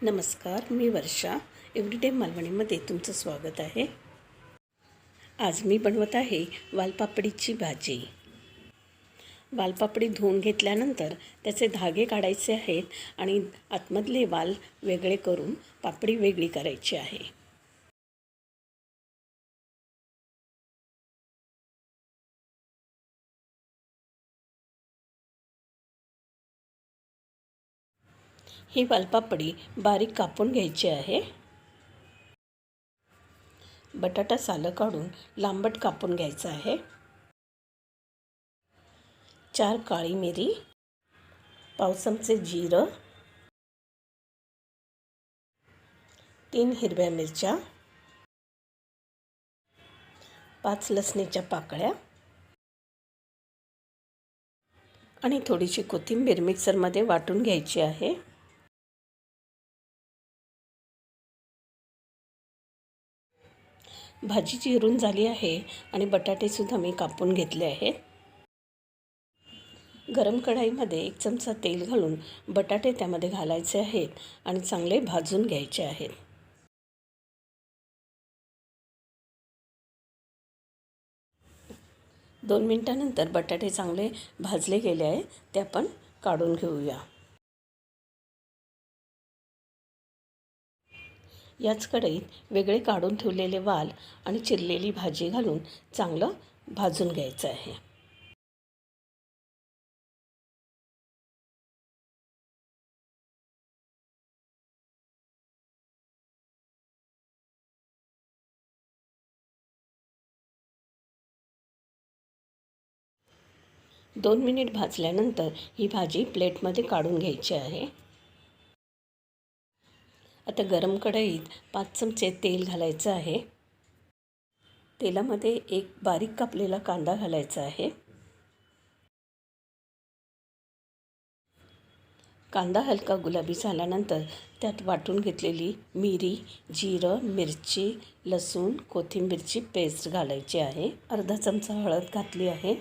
नमस्कार, मी वर्षा. एव्हरीडे मालवणीमध्ये तुमचं स्वागत आहे. आज मी बनवत आहे वालपापडीची भाजी. वालपापडी धुवून घेतल्यानंतर त्याचे धागे काढायचे आहेत आणि आतमधले वाल वेगळे करून पापडी वेगळी करायची आहे. ही वालपापडी बारीक कापून घ्यायची आहे. बटाटा सालं काढून लांबट कापून घ्यायचा आहे. 4 काळी मिरी, पाव चमचे जिरं, 3 हिरव्या मिरच्या, 5 लसणीच्या पाकळ्या आणि थोडीशी कोथिंबीर मिक्सरमध्ये वाटून घ्यायची आहे. भाजी चिरून झाली आहे आणि बटाटेसुद्धा मी कापून घेतले आहेत. गरम कढईमध्ये 1 चमचा तेल घालून बटाटे त्यामध्ये घालायचे आहेत आणि चांगले भाजून घ्यायचे आहेत. दोन मिनिटांनंतर बटाटे चांगले भाजले गेले आहे, ते आपण काढून घेऊया. याच कढईत वेगळे काढून ठेवलेले वाल आणि चिरलेली भाजी घालून चांगलं भाजून घ्यायचं आहे. दोन मिनिट भाजल्यानंतर ही भाजी प्लेटमध्ये काढून घ्यायची आहे. आता गरम कढईत 5 चमचे तेल घालायचं आहे. तेलामध्ये एक बारीक कापलेला कांदा घालायचा आहे. कांदा हलका गुलाबी झाल्यानंतर त्यात वाटून घेतलेली मिरी, जिरं, मिरची, लसूण, कोथिंबीरची पेस्ट घालायची आहे. अर्धा चमचा हळद घातली आहे.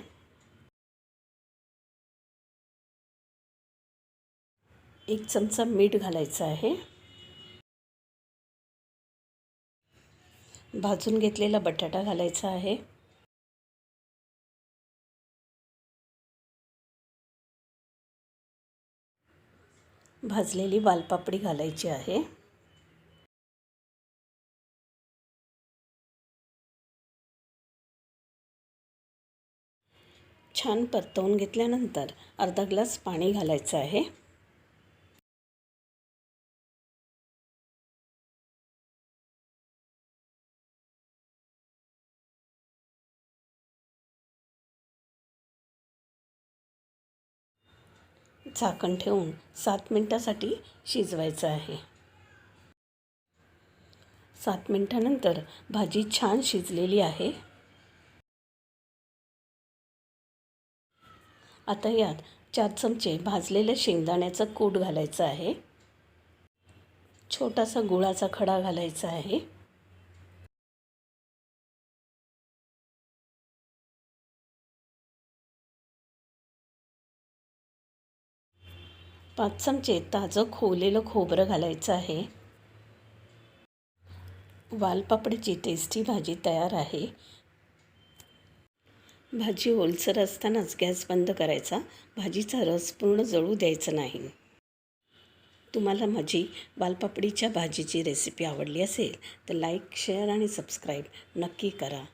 1 चमचा मीठ घालायचं आहे. भाजून घेतलेला बटाटा घालायचा आहे. भाजलेली वालपापडी घालायची आहे. छान परतवून घेतल्यानंतर अर्धा ग्लास पाणी घालायचं आहे. झाकण ठेवून 7 मिनिटांसाठी शिजवायचं आहे. 7 मिनिटांनंतर भाजी छान शिजलेली आहे. आता यात 4 चमचे भाजलेल्या शेंगदाण्याचं कूट घालायचं आहे. छोटासा गुळाचा खडा घालायचा आहे. 5 चमचे ताजं खोवलेलं खोबरं घालायचं आहे. वालपापडीची टेस्टी भाजी तयार आहे. भाजी ओलसर असतानाच गॅस बंद करायचा. भाजीचा रस पूर्ण जळू द्यायचा नाही. तुम्हाला माझी वालपापडीच्या भाजीची रेसिपी आवडली असेल तर लाईक, शेअर आणि सबस्क्राईब नक्की करा.